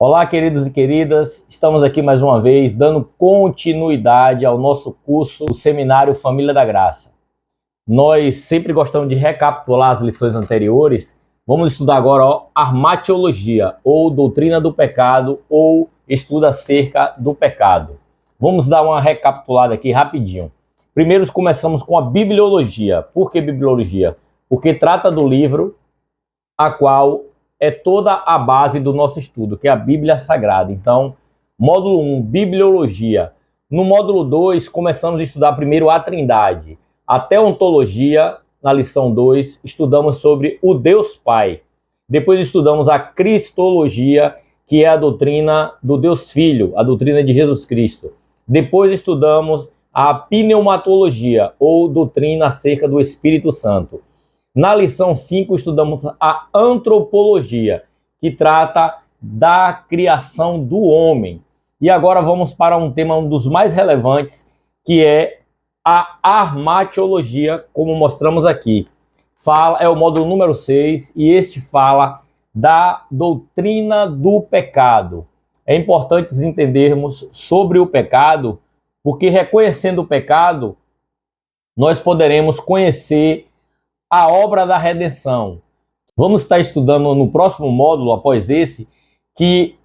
Olá, queridos e queridas, estamos aqui mais uma vez dando continuidade ao nosso curso do Seminário Família da Graça. Nós sempre gostamos de recapitular as lições anteriores. Vamos estudar agora armatiologia, ou doutrina do pecado, ou estudo acerca do pecado. Vamos dar uma recapitulada aqui rapidinho. Primeiro começamos com a bibliologia. Por que bibliologia? Porque trata do livro a qual é toda a base do nosso estudo, que é a Bíblia Sagrada. Então, módulo 1, Bibliologia. No módulo 2, começamos a estudar primeiro a Trindade. A Teontologia, na lição 2, estudamos sobre o Deus Pai. Depois estudamos a Cristologia, que é a doutrina do Deus Filho, a doutrina de Jesus Cristo. Depois estudamos a Pneumatologia, ou doutrina acerca do Espírito Santo. Na lição 5, estudamos a antropologia, que trata da criação do homem. E agora vamos para um tema, um dos mais relevantes, que é a armatiologia, como mostramos aqui. É o módulo número 6, e este fala da doutrina do pecado. É importante entendermos sobre o pecado, porque reconhecendo o pecado, nós poderemos conhecer a obra da redenção. Vamos estar estudando no próximo módulo, após esse, que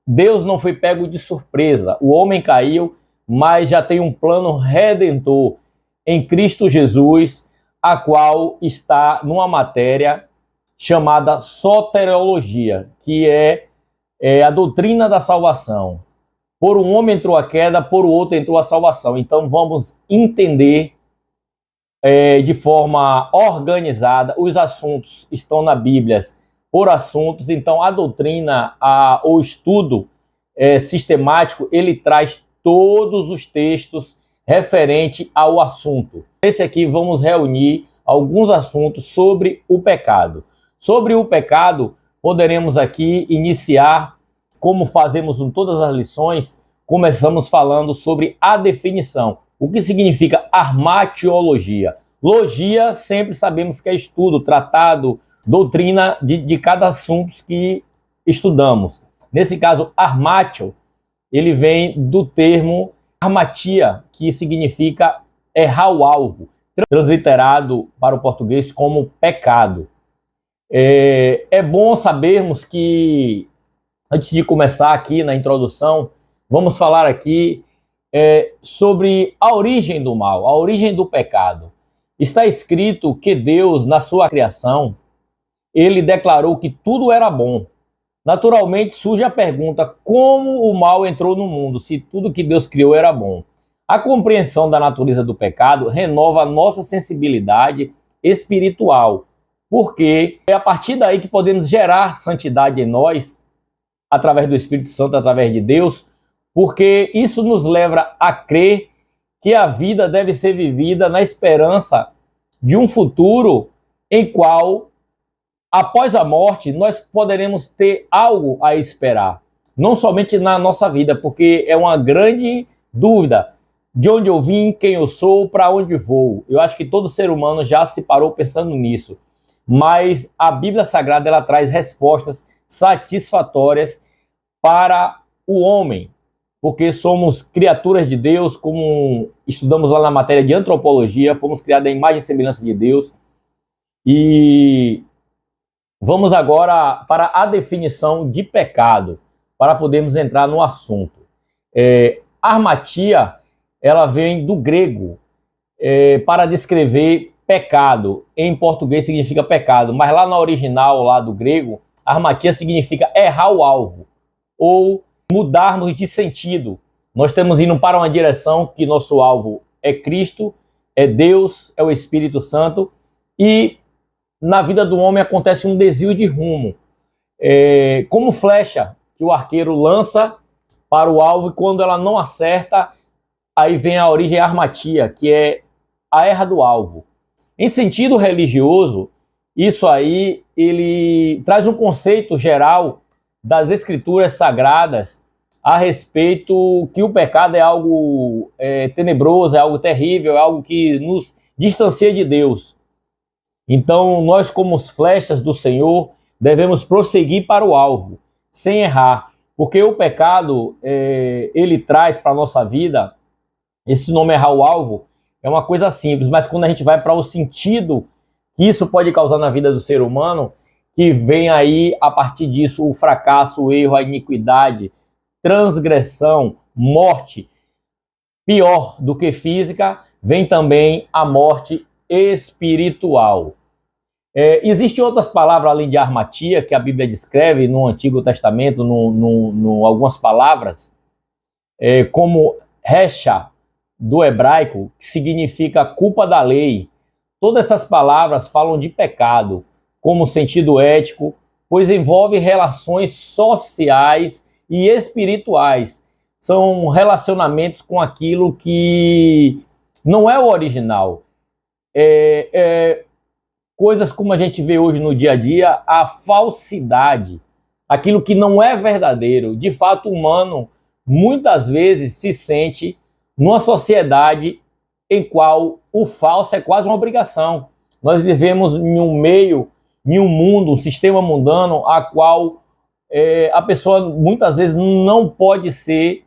Deus não foi pego de surpresa. O homem caiu, mas já tem um plano redentor em Cristo Jesus, a qual está numa matéria chamada soteriologia, que é a doutrina da salvação. Por um homem entrou a queda, por outro entrou a salvação. Então vamos entender de forma organizada. Os assuntos estão na Bíblia por assuntos, então a doutrina, o estudo sistemático, ele traz todos os textos referentes ao assunto. Esse aqui vamos reunir alguns assuntos sobre o pecado. Sobre o pecado, poderemos aqui iniciar, como fazemos em todas as lições, começamos falando sobre a definição. O que significa armatiologia? Logia, sempre sabemos que é estudo, tratado, doutrina de cada assunto que estudamos. Nesse caso, armatio, ele vem do termo armatia, que significa errar o alvo, transliterado para o português como pecado. É bom sabermos que, antes de começar aqui na introdução, vamos falar aqui sobre a origem do mal, a origem do pecado. Está escrito que Deus, na sua criação, ele declarou que tudo era bom. Naturalmente surge a pergunta: como o mal entrou no mundo, se tudo que Deus criou era bom? A compreensão da natureza do pecado renova a nossa sensibilidade espiritual, porque é a partir daí que podemos gerar santidade em nós, através do Espírito Santo, através de Deus, porque isso nos leva a crer que a vida deve ser vivida na esperança de um futuro em qual, após a morte, nós poderemos ter algo a esperar. Não somente na nossa vida, porque é uma grande dúvida de onde eu vim, quem eu sou, para onde vou. Eu acho que todo ser humano já se parou pensando nisso. Mas a Bíblia Sagrada, ela traz respostas satisfatórias para o homem, porque somos criaturas de Deus, como estudamos lá na matéria de antropologia, fomos criados à imagem e semelhança de Deus. E vamos agora para a definição de pecado, para podermos entrar no assunto. Armatia, ela vem do grego, para descrever pecado. Em português significa pecado, mas lá na original, lá do grego, armatia significa errar o alvo, ou mudarmos de sentido. Nós estamos indo para uma direção que nosso alvo é Cristo, é Deus, é o Espírito Santo, e na vida do homem acontece um desvio de rumo. Como flecha que o arqueiro lança para o alvo, e quando ela não acerta, aí vem a origem armatia, que é a erra do alvo. Em sentido religioso, isso aí ele traz um conceito geral das escrituras sagradas a respeito que o pecado é algo tenebroso, é algo terrível, é algo que nos distancia de Deus. Então, nós como flechas do Senhor devemos prosseguir para o alvo, sem errar, Porque o pecado, ele traz para a nossa vida, esse nome errar o alvo, é uma coisa simples, mas quando a gente vai para o sentido que isso pode causar na vida do ser humano, que vem aí, a partir disso, o fracasso, o erro, a iniquidade, transgressão, morte. Pior do que física, vem também a morte espiritual. Existem outras palavras além de armatia que a Bíblia descreve no Antigo Testamento, algumas palavras, como recha, do hebraico, que significa culpa da lei. Todas essas palavras falam de pecado, como sentido ético, pois envolve relações sociais e espirituais. São relacionamentos com aquilo que não é o original. Coisas como a gente vê hoje no dia a dia, a falsidade, aquilo que não é verdadeiro. De fato, o humano muitas vezes se sente numa sociedade em qual o falso é quase uma obrigação. Nós vivemos em um meio, em um mundo, um sistema mundano, a qual a pessoa muitas vezes não pode ser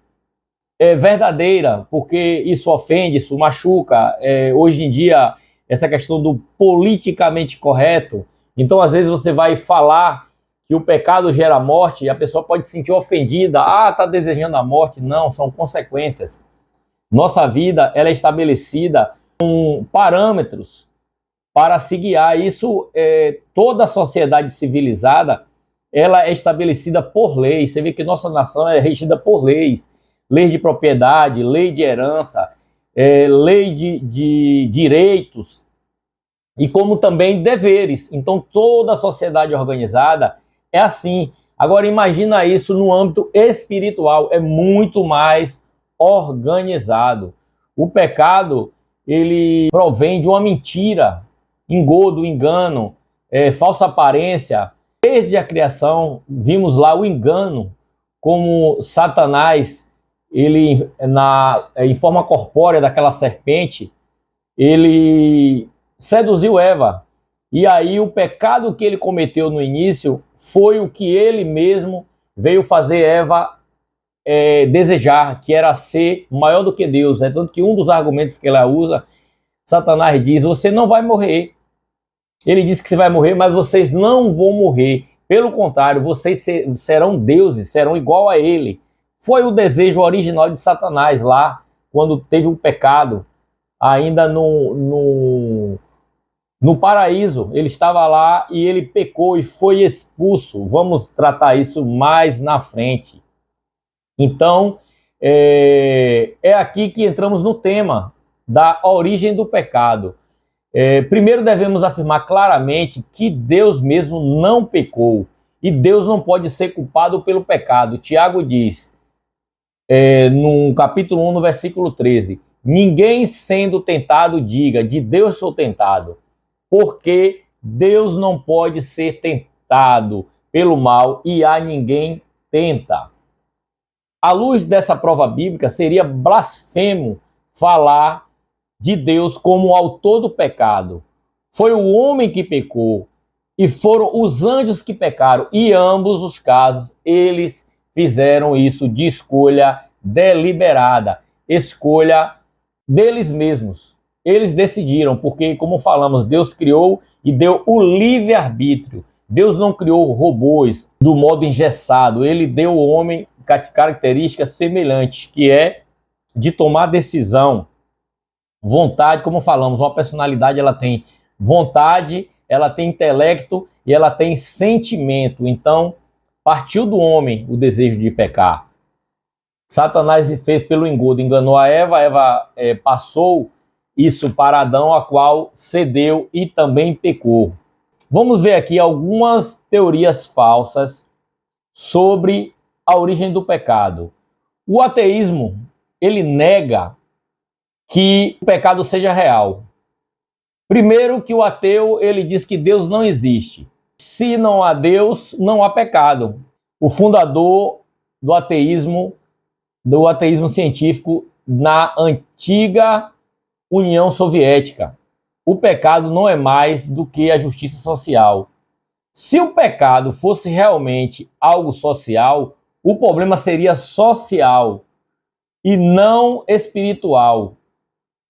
verdadeira, porque isso ofende, isso machuca. Hoje em dia, essa questão do politicamente correto. Então, às vezes, você vai falar que o pecado gera morte e a pessoa pode se sentir ofendida. Ah, está desejando a morte. Não, são consequências. Nossa vida, ela é estabelecida com parâmetros para se guiar. Isso, toda a sociedade civilizada, ela é estabelecida por leis. Você vê que nossa nação é regida por leis. Lei de propriedade, lei de herança, lei de direitos, e como também deveres. Então, toda a sociedade organizada é assim. Agora, imagina isso no âmbito espiritual, é muito mais organizado. O pecado, ele provém de uma mentira, engodo, engano, falsa aparência. Desde a criação, vimos lá o engano, como Satanás, ele, em forma corpórea daquela serpente, ele seduziu Eva. E aí o pecado que ele cometeu no início foi o que ele mesmo veio fazer Eva desejar, que era ser maior do que Deus. Tanto que um dos argumentos que ela usa, Satanás diz: você não vai morrer. Ele diz que você vai morrer, mas vocês não vão morrer. Pelo contrário, vocês serão deuses, serão igual a ele. Foi o desejo original de Satanás lá, quando teve o pecado, ainda no paraíso. Ele estava lá e ele pecou e foi expulso. Vamos tratar isso mais na frente. Então, é aqui que entramos no tema da origem do pecado. Primeiro devemos afirmar claramente que Deus mesmo não pecou e Deus não pode ser culpado pelo pecado. Tiago diz, no capítulo 1, no versículo 13, ninguém sendo tentado diga, de Deus sou tentado, porque Deus não pode ser tentado pelo mal e a ninguém tenta. À luz dessa prova bíblica, seria blasfemo falar de Deus como o autor do pecado. Foi o homem que pecou e foram os anjos que pecaram, e ambos os casos eles fizeram isso de escolha deliberada, escolha deles mesmos. Eles decidiram, porque, como falamos, Deus criou e deu o livre-arbítrio. Deus não criou robôs do modo engessado, ele deu ao homem características semelhantes, que é de tomar decisão, vontade, como falamos, uma personalidade, ela tem vontade, ela tem intelecto e ela tem sentimento. Então, partiu do homem o desejo de pecar. Satanás fez pelo engodo, enganou a Eva, Eva passou isso para Adão, a qual cedeu e também pecou. Vamos ver aqui algumas teorias falsas sobre a origem do pecado. O ateísmo, ele nega que o pecado seja real. Primeiro, que o ateu, ele diz que Deus não existe. Se não há Deus, não há pecado. O fundador do ateísmo científico na antiga União Soviética. O pecado não é mais do que a justiça social. Se o pecado fosse realmente algo social, o problema seria social e não espiritual.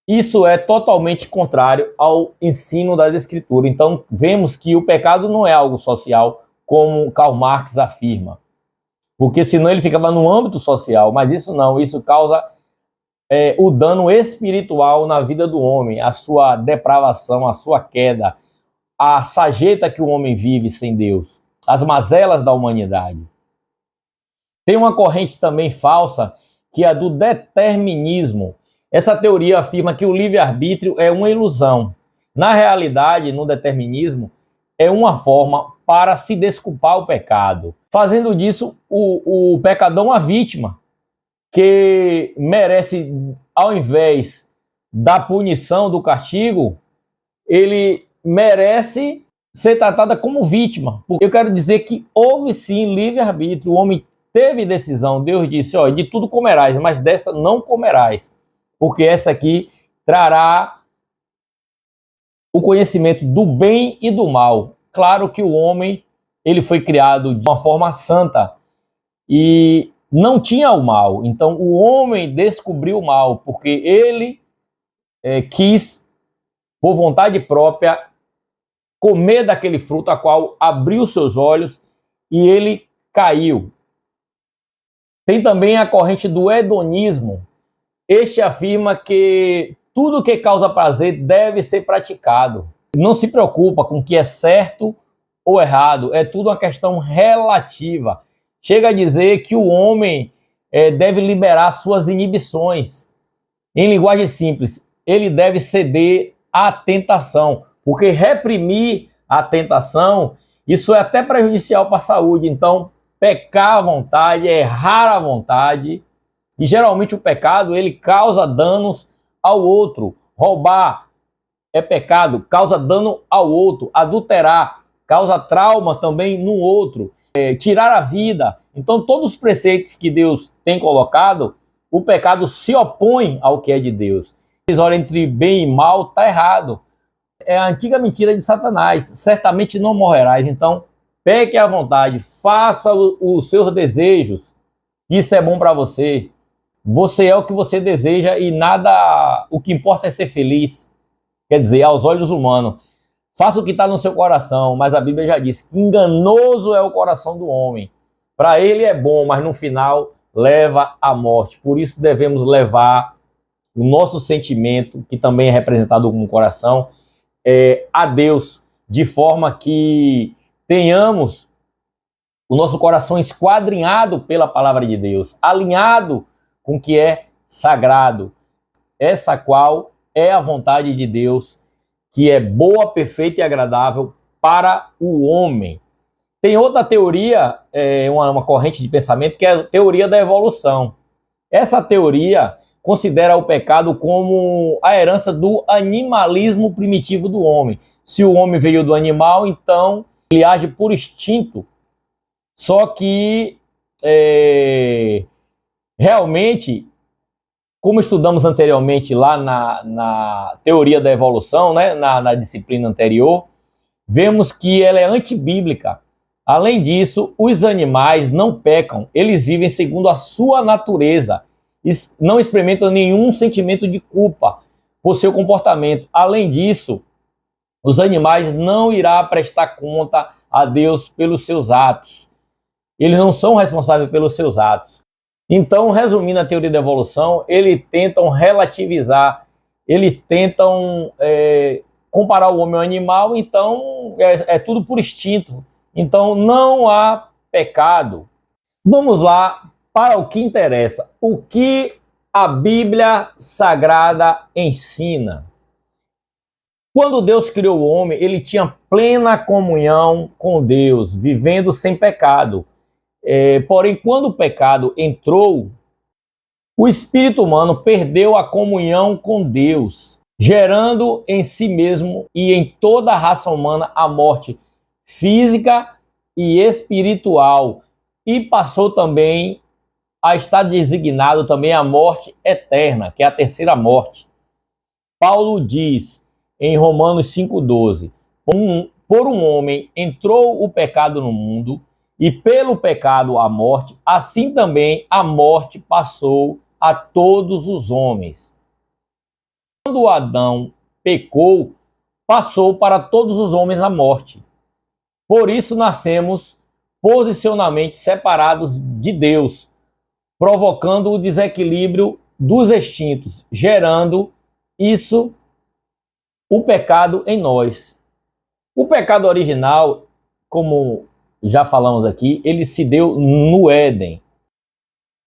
Isso é totalmente contrário ao ensino das Escrituras. Então, vemos que o pecado não é algo social, como Karl Marx afirma. Porque senão ele ficava no âmbito social, mas isso não, isso causa o dano espiritual na vida do homem, a sua depravação, a sua queda, a sarjeta que o homem vive sem Deus, as mazelas da humanidade. Tem uma corrente também falsa, que é a do determinismo. Essa teoria afirma que o livre-arbítrio é uma ilusão. Na realidade, no determinismo, é uma forma para se desculpar o pecado. Fazendo disso, o pecador é uma vítima, que merece, ao invés da punição, do castigo, ele merece ser tratada como vítima. Eu quero dizer que houve sim livre-arbítrio, o homem teve decisão. Deus disse, ó, de tudo comerás, mas desta não comerás, porque esta aqui trará o conhecimento do bem e do mal. Claro que o homem, ele foi criado de uma forma santa e não tinha o mal. Então o homem descobriu o mal, porque ele quis, por vontade própria, comer daquele fruto, a qual abriu seus olhos e ele caiu. Tem também a corrente do hedonismo. Este afirma que tudo que causa prazer deve ser praticado. Não se preocupa com o que é certo ou errado, é tudo uma questão relativa. Chega a dizer que o homem deve liberar suas inibições. Em linguagem simples, ele deve ceder à tentação, porque reprimir a tentação, isso é até prejudicial para a saúde. Então, pecar à vontade, errar à vontade, e geralmente o pecado, ele causa danos ao outro. Roubar é pecado, causa dano ao outro. Adulterar causa trauma também no outro. Tirar a vida. Então, todos os preceitos que Deus tem colocado, o pecado se opõe ao que é de Deus. A divisória entre bem e mal está errado. É a antiga mentira de Satanás. Certamente não morrerás. Então, peque à vontade, faça os seus desejos. Isso é bom para você. Você é o que você deseja e nada... O que importa é ser feliz. Quer dizer, aos olhos humanos. Faça o que está no seu coração, mas a Bíblia já disse que enganoso é o coração do homem. Para ele é bom, mas no final leva à morte. Por isso devemos levar o nosso sentimento, que também é representado como coração, a Deus, de forma que tenhamos o nosso coração esquadrinhado pela palavra de Deus, alinhado com o que é sagrado, essa qual é a vontade de Deus, que é boa, perfeita e agradável para o homem. Tem outra teoria, uma corrente de pensamento, que é a teoria da evolução. Essa teoria considera o pecado como a herança do animalismo primitivo do homem. Se o homem veio do animal, então ele age por instinto. Só que, realmente, como estudamos anteriormente lá na teoria da evolução, né, na disciplina anterior, vemos que ela é antibíblica. Além disso, os animais não pecam, eles vivem segundo a sua natureza, não experimentam nenhum sentimento de culpa por seu comportamento. Além disso, os animais não irão prestar conta a Deus pelos seus atos. Eles não são responsáveis pelos seus atos. Então, resumindo a teoria da evolução, eles tentam relativizar, eles tentam comparar o homem ao animal, então é tudo por instinto. Então, não há pecado. Vamos lá para o que interessa. O que a Bíblia Sagrada ensina? Quando Deus criou o homem, ele tinha plena comunhão com Deus, vivendo sem pecado. Porém, quando o pecado entrou, o espírito humano perdeu a comunhão com Deus, gerando em si mesmo e em toda a raça humana a morte física e espiritual, e passou também a estar designado também a morte eterna, que é a terceira morte. Paulo diz em Romanos 5,12, por um homem entrou o pecado no mundo, e pelo pecado a morte, assim também a morte passou a todos os homens. Quando Adão pecou, passou para todos os homens a morte. Por isso nascemos posicionalmente separados de Deus, provocando o desequilíbrio dos instintos, gerando isso, o pecado em nós. O pecado original, como já falamos aqui, ele se deu no Éden.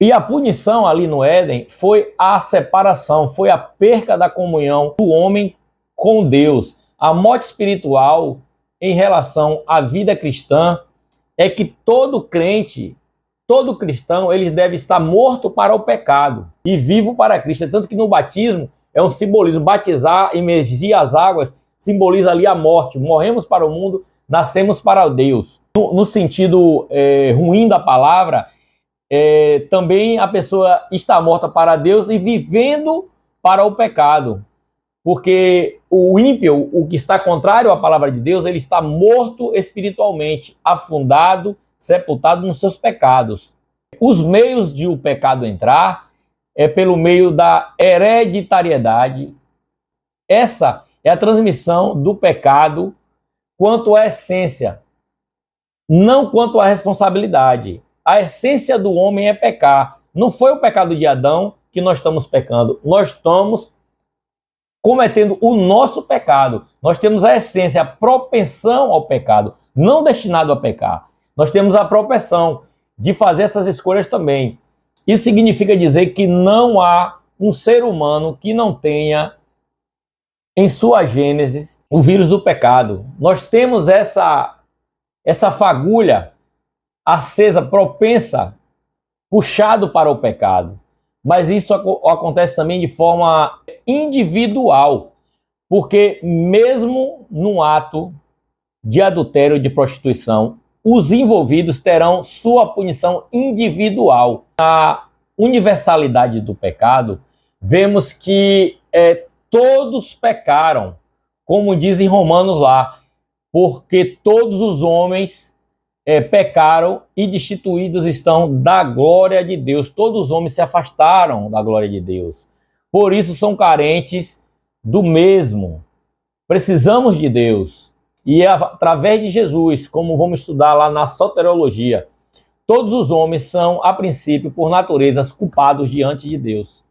E a punição ali no Éden foi a separação, foi a perca da comunhão do homem com Deus. A morte espiritual em relação à vida cristã é que todo crente, todo cristão, ele deve estar morto para o pecado e vivo para Cristo. Tanto que no batismo é um simbolismo. Batizar, imergir as águas, simboliza ali a morte. Morremos para o mundo, nascemos para Deus. No sentido ruim da palavra, também a pessoa está morta para Deus e vivendo para o pecado. Porque o ímpio, o que está contrário à palavra de Deus, ele está morto espiritualmente, afundado, sepultado nos seus pecados. Os meios de o pecado entrar é pelo meio da hereditariedade. Essa é a transmissão do pecado quanto à essência, não quanto à responsabilidade. A essência do homem é pecar. Não foi o pecado de Adão que nós estamos pecando. Nós estamos cometendo o nosso pecado. Nós temos a essência, a propensão ao pecado, não destinado a pecar. Nós temos a propensão de fazer essas escolhas também. Isso significa dizer que não há um ser humano que não tenha em sua gênese o vírus do pecado. Nós temos essa fagulha acesa, propensa, puxado para o pecado. Mas isso acontece também de forma individual, porque mesmo num ato de adultério, de prostituição, os envolvidos terão sua punição individual. Na universalidade do pecado, vemos que todos pecaram, como diz em Romanos lá, porque todos os homens pecaram e destituídos estão da glória de Deus. Todos os homens se afastaram da glória de Deus. Por isso são carentes do mesmo. Precisamos de Deus. E é através de Jesus, como vamos estudar lá na soteriologia, todos os homens são, a princípio, por natureza, culpados diante de Deus.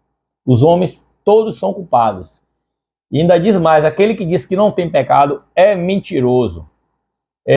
Os homens todos são culpados. E ainda diz mais, aquele que diz que não tem pecado é mentiroso.